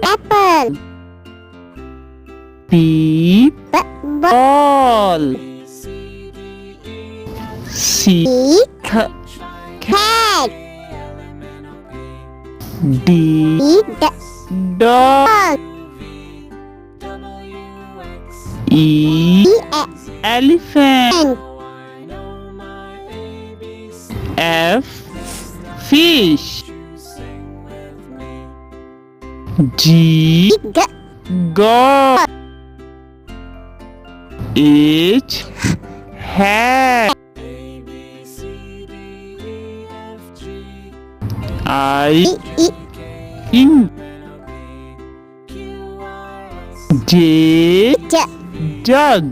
apple. B ball. C cat. D dog. E elephant. F fish. G god. H hat. I ink. J jug.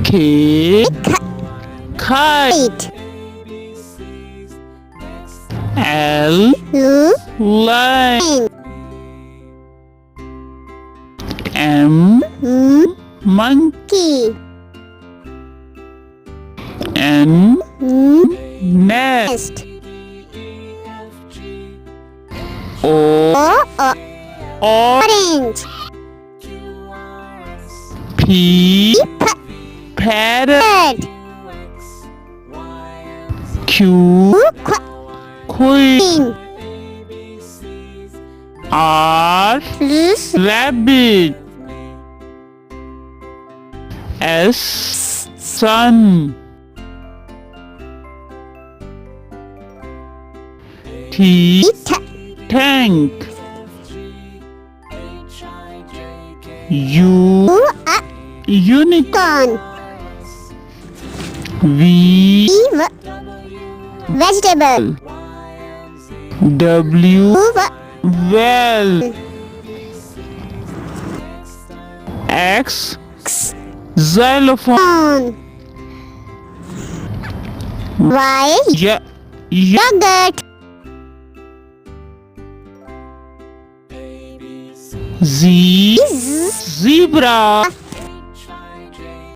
K kite. L line. M monkey. N nest. O orange. P parrot. Q queen. R rabbit. S sun. T tank. U unicorn. V vegetable. W well. X xylophone. Y yogurt. Z zebra.